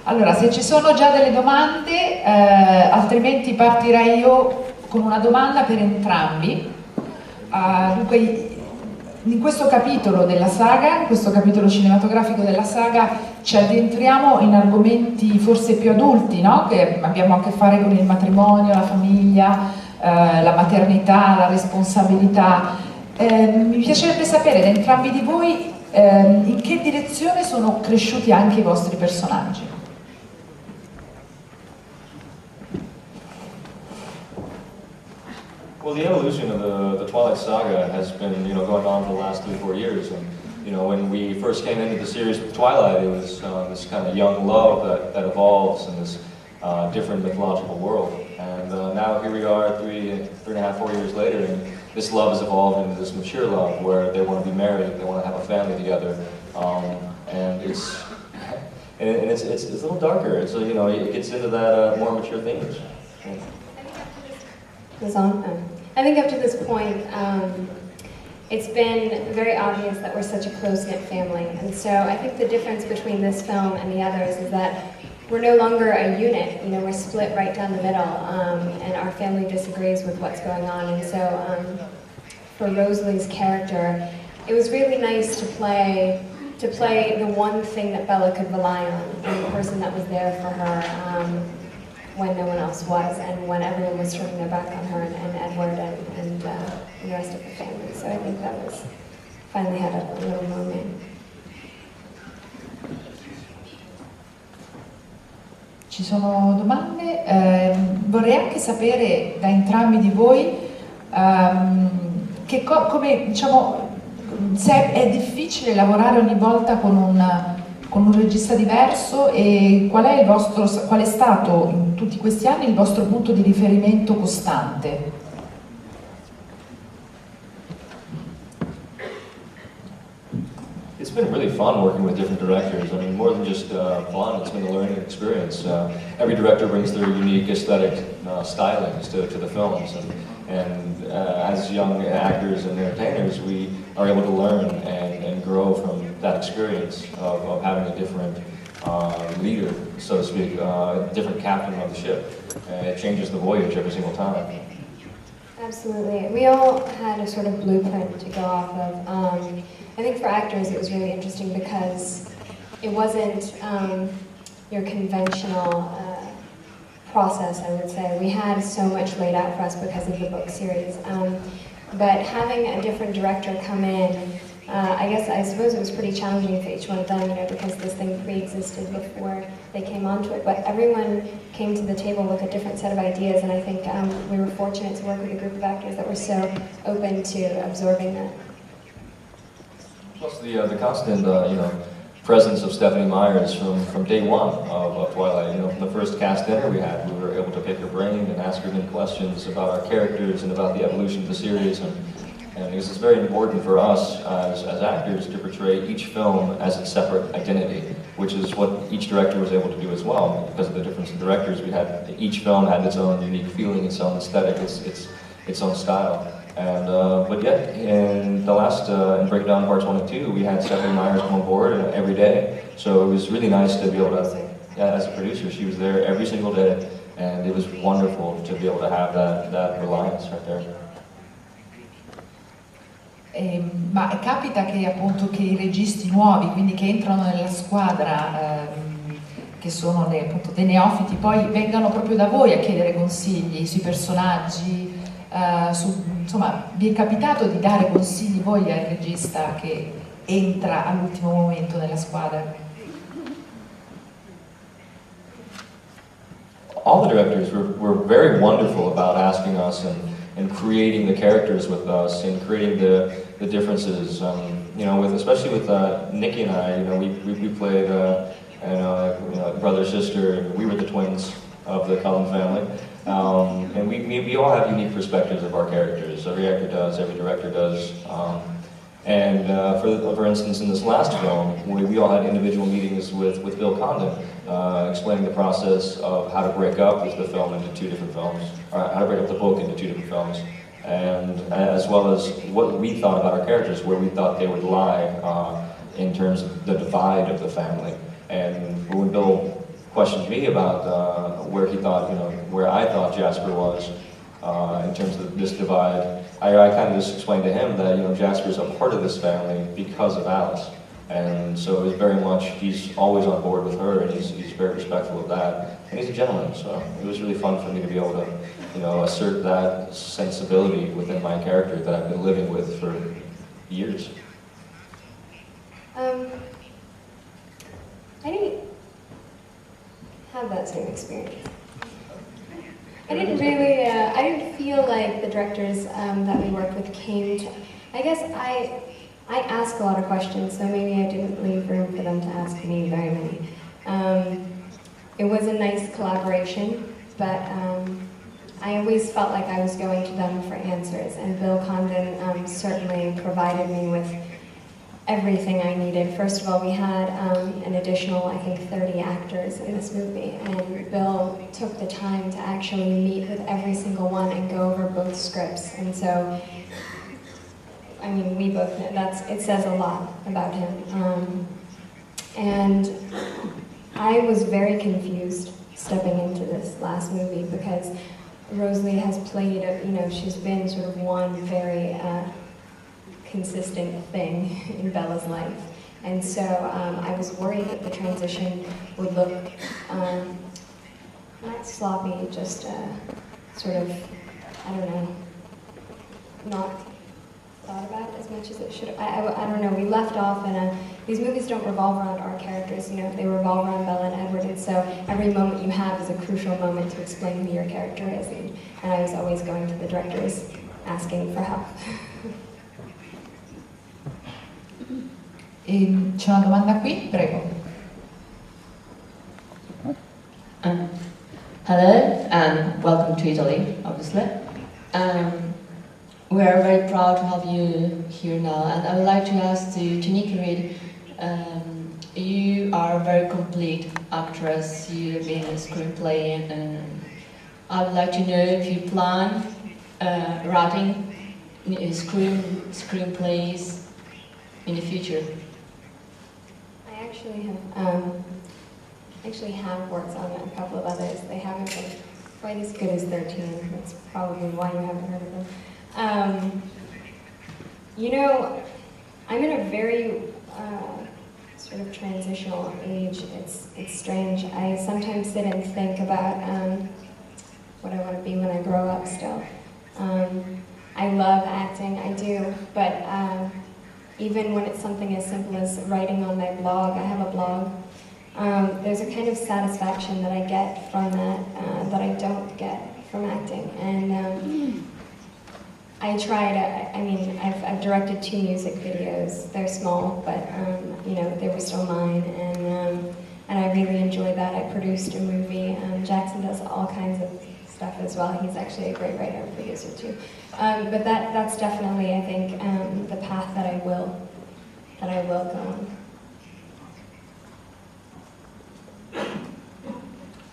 Allora, se ci sono già delle domande, altrimenti partirei io con una domanda per entrambi. Dunque, in questo capitolo della saga, in questo capitolo cinematografico della saga, ci addentriamo in argomenti forse più adulti, no? Che abbiamo a che fare con il matrimonio, la famiglia, la maternità, la responsabilità. Mi piacerebbe sapere da entrambi di voi in che direzione sono cresciuti anche i vostri personaggi. Well, the evolution of the Twilight saga has been, going on for the last 3-4 years. And, when we first came into the series with Twilight, it was this kind of young love that evolves in this different mythological world. And now here we are 3.5, 4 years later, and this love has evolved into this mature love where they want to be married, they want to have a family together. And it's a little darker. And so, it gets into that more mature themes. I think up to this point, it's been very obvious that we're such a close-knit family. And so I think the difference between this film and the others is that we're no longer a unit. We're split right down the middle, and our family disagrees with what's going on. And so for Rosalie's character, it was really nice to play the one thing that Bella could rely on, and the person that was there for her when no one else was, and when everyone was turning their back on her, and Edward and the rest of the family. So I think that was finally had a little moment. Ci sono domande? Vorrei anche sapere da entrambi di voi come, diciamo, se è difficile lavorare ogni volta con un regista diverso e qual è stato in tutti questi anni il vostro punto di riferimento costante? It's been really fun working with different directors. I mean, more than just fun, it's been a learning experience. Every director brings their unique aesthetic stylings to the films, and as young actors and entertainers, we are able to learn and grow from that experience of having a different leader, so to speak, different captain of the ship. It changes the voyage every single time. Absolutely. We all had a sort of blueprint to go off of. I think for actors it was really interesting because it wasn't your conventional process, I would say. We had so much laid out for us because of the book series. But having a different director come in, I suppose it was pretty challenging for each one of them, because this thing pre-existed before they came onto it. But everyone came to the table with a different set of ideas, and I think we were fortunate to work with a group of actors that were so open to absorbing that. Plus the constant, presence of Stephanie Myers from day one of Twilight. From the first cast dinner we had, we were able to pick her brain and ask her many questions about our characters and about the evolution of the series. And because it's very important for us as actors to portray each film as its separate identity, which is what each director was able to do as well. Because of the difference in directors, each film had its own unique feeling, its own aesthetic, its own style. And but yet, in the last in Breakdown Parts 1 and 2, we had Stephanie Myers come on board every day. So it was really nice to be able to, as a producer, she was there every single day, and it was wonderful to be able to have that reliance right there. Ma capita che appunto che i registi nuovi, quindi che entrano nella squadra, che sono appunto dei neofiti, poi vengano proprio da voi a chiedere consigli sui personaggi, insomma, vi è capitato di dare consigli voi al regista che entra all'ultimo momento nella squadra? All the directors were very wonderful about asking us and creating the characters with us and creating the differences. Especially with Nikki and I, we played brother sister. We were the twins of the Cullen family, and we all have unique perspectives of our characters. Every actor does, every director does. For instance, in this last film, we all had individual meetings with Bill Condon, explaining the process of how to break up the film into two different films, or how to break up the book into two different films, and as well as what we thought about our characters, where we thought they would lie in terms of the divide of the family. And when Bill questioned me about where he thought, where I thought Jasper was in terms of this divide, I kind of just explained to him that, Jasper's a part of this family because of Alice. And so it was very much, he's always on board with her, and he's very respectful of that. And he's a gentleman, so it was really fun for me to be able to, assert that sensibility within my character that I've been living with for years. I didn't have that same experience. I didn't feel like the directors that we worked with came to, I guess I ask a lot of questions, so maybe I didn't leave room for them to ask me very many. It was a nice collaboration, but I always felt like I was going to them for answers, and Bill Condon certainly provided me with everything I needed. First of all, we had an additional, I think, 30 actors in this movie, and Bill took the time to actually meet with every single one and go over both scripts. And so, I mean, we both know it says a lot about him. And I was very confused stepping into this last movie because Rosalie has played, she's been sort of one very consistent thing in Bella's life. And so I was worried that the transition would look not sloppy, just sort of, I don't know, not thought about as much as it should have. I don't know, we left off and these movies don't revolve around our characters, they revolve around Bella and Edward, and so every moment you have is a crucial moment to explain who your character is, and I was always going to the directors asking for help. C'è una domanda qui? Prego. Hello, and welcome to Italy, obviously. We are very proud to have you here now, and I would like to ask to Nikki Reed, you are a very complete actress, you've been a screenplay, and I would like to know if you plan writing screenplays in the future. I actually have worked on a couple of others. They haven't been quite as good as 13. That's probably why you haven't heard of them. I'm in a very sort of transitional age. It's strange. I sometimes sit and think about what I want to be when I grow up still. I love acting, I do, but even when it's something as simple as writing on my blog, I have a blog, there's a kind of satisfaction that I get from that that I don't get from acting. And I tried, I've directed 2 music videos. They're small, but they were still mine, and I really enjoyed that. I produced a movie. Jackson does all kinds of stuff as well. He's actually a great writer and producer too. But that's definitely, I think, the path that I will go on.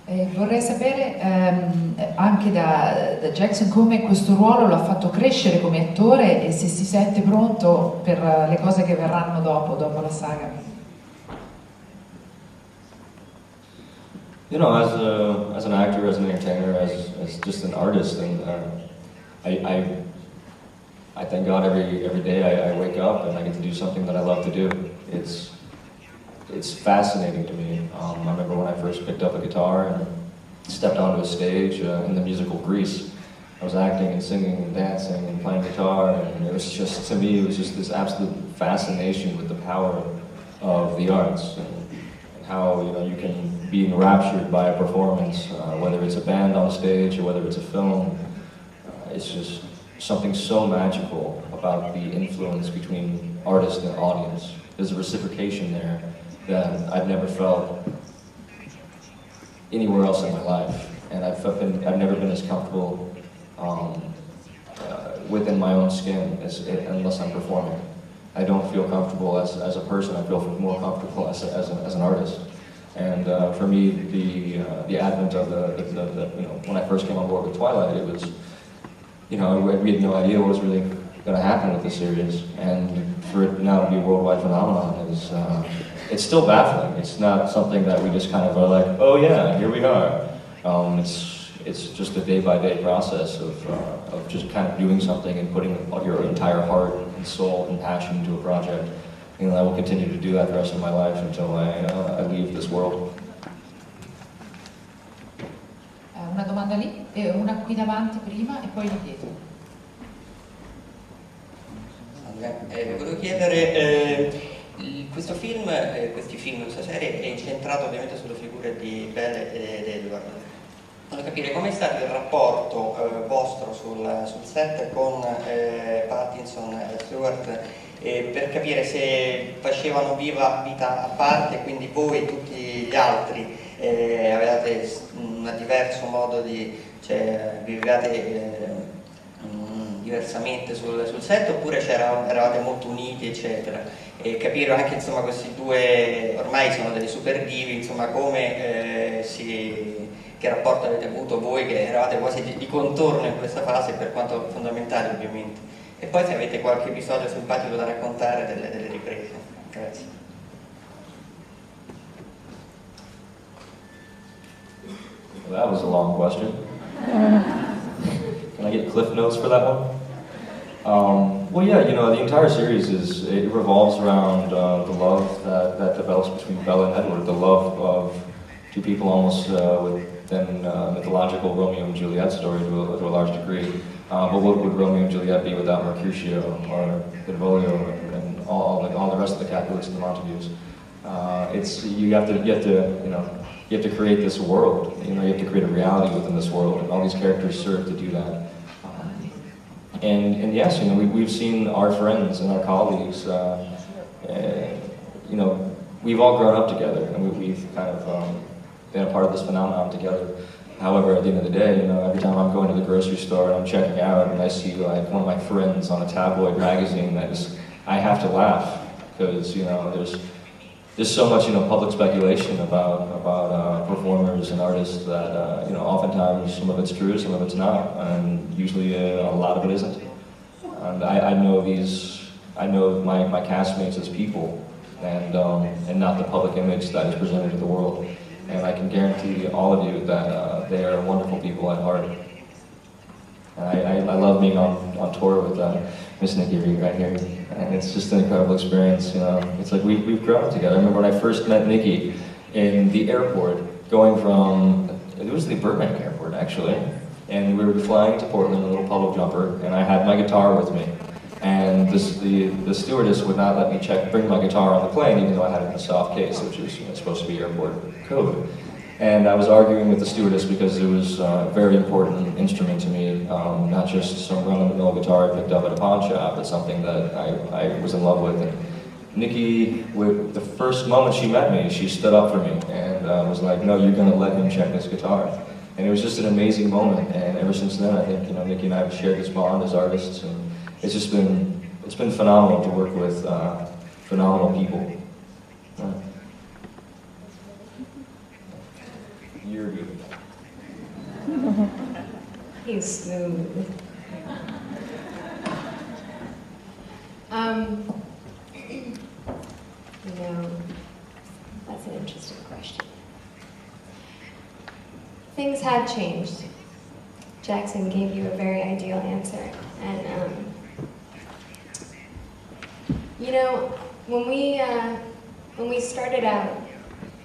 Vorrei sapere anche da Jackson come questo ruolo l'ha fatto crescere come attore e se si sente pronto per le cose che verranno dopo la saga. As an actor, as an entertainer, as just an artist, and I thank God every day I wake up and I get to do something that I love to do. It's fascinating to me. I remember when I first picked up a guitar and stepped onto a stage in the musical Grease. I was acting and singing and dancing and playing guitar, and it was just, to me, it was just this absolute fascination with the power of the arts and how you can be enraptured by a performance, whether it's a band on stage or whether it's a film. It's just something so magical about the influence between artist and audience. There's a reciprocation there that I've never felt anywhere else in my life, and I've never been as comfortable within my own skin unless I'm performing. I don't feel comfortable as a person. I feel more comfortable as an artist. And for me, the advent of when I first came on board with Twilight, it was we had no idea what was really going to happen with the series, and for it now to be a worldwide phenomenon is it's still baffling. It's not something that we just kind of are like, oh yeah, here we are. It's just a day-by-day process of just kind of doing something and putting your entire heart and soul and passion into a project. And I will continue to do that the rest of my life until I leave this world. Una domanda lì, e una qui davanti prima e poi lì dietro. Volevo chiedere, questo film, questi film, questa serie è incentrato ovviamente sulle figure di Belle ed Edward. Volevo capire com'è stato il rapporto vostro sul set con Pattinson e Stewart, per capire se facevano vita a parte, quindi voi e tutti gli altri avevate un diverso modo di, cioè vivevate diversamente sul set, oppure eravate molto uniti, eccetera, e capire anche, insomma, questi due ormai sono delle super divi, insomma, come che rapporto avete avuto voi che eravate quasi di contorno in questa fase, per quanto fondamentale ovviamente, e poi se avete qualche episodio simpatico da raccontare delle riprese. Grazie. Well, that was a long question. Can I get cliff notes for that one? Well, yeah, you know, the entire series it revolves around the love that develops between Bella and Edward, the love of two people almost within mythological Romeo and Juliet story to a large degree. But what would Romeo and Juliet be without Mercutio or Benvolio and all the rest of the Capulets and the Montagues? You have to create this world. You know, you have to create a reality within this world, and all these characters serve to do that. And yes, you know, we've seen our friends and our colleagues. You know, we've all grown up together, and we've kind of been a part of this phenomenon together. However, at the end of the day, you know, every time I'm going to the grocery store and I'm checking out and I see like one of my friends on a tabloid magazine, I have to laugh, because, you know, there's so much, you know, public speculation about performers and artists that, you know, oftentimes some of it's true, some of it's not, and usually a lot of it isn't. And I know my castmates as people, and not the public image that is presented to the world. And I can guarantee all of you that they are wonderful people at heart. And I love being on tour with Miss Nikki right here, and it's just an incredible experience. You know, it's like we've grown together. I remember when I first met Nikki in the airport, going from, it was the Burbank airport actually, and we were flying to Portland in a little puddle jumper, and I had my guitar with me. And the stewardess would not let me bring my guitar on the plane, even though I had it in a soft case, which is, you know, supposed to be airport code. And I was arguing with the stewardess because it was a very important instrument to me, not just some run-of-the-mill guitar I picked up at a pawn shop, but something that I was in love with. And Nikki, the first moment she met me, she stood up for me and was like, "No, you're going to let him check this guitar." And it was just an amazing moment. And ever since then, I think, you know, Nikki and I have shared this bond as artists, and it's been phenomenal to work with phenomenal people. You're good. He's smooth. You know, that's an interesting question. Things have changed. Jackson gave you a very ideal answer, and you know, when we started out,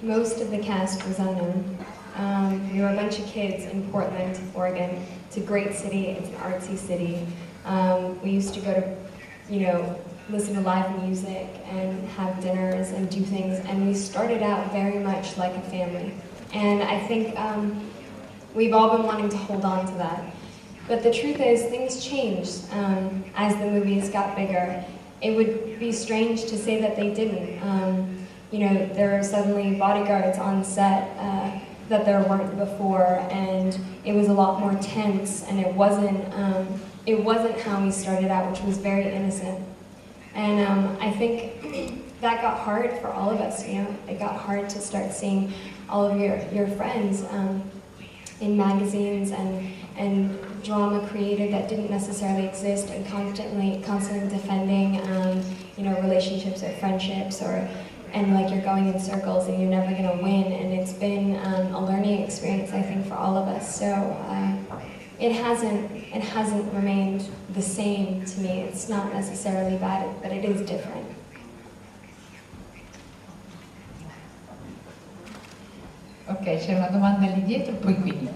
most of the cast was unknown. We were a bunch of kids in Portland, Oregon. It's a great city. It's an artsy city. We used to go to, you know, listen to live music and have dinners and do things. And we started out very much like a family. And I think we've all been wanting to hold on to that. But the truth is, things changed as the movies got bigger. It would be strange to say that they didn't. You know, there are suddenly bodyguards on set that there weren't before, and it was a lot more tense, and it wasn't how we started out, which was very innocent. And I think that got hard for all of us. You know, it got hard to start seeing all of your friends in magazines and drama created that didn't necessarily exist, and constantly defending you know, relationships or friendships or and like you're going in circles and you're never going to win. And it's been a learning experience, I think, for all of us. So it hasn't remained the same to me. It's not necessarily bad, but it is different. Ok, c'è una domanda lì dietro, poi qui.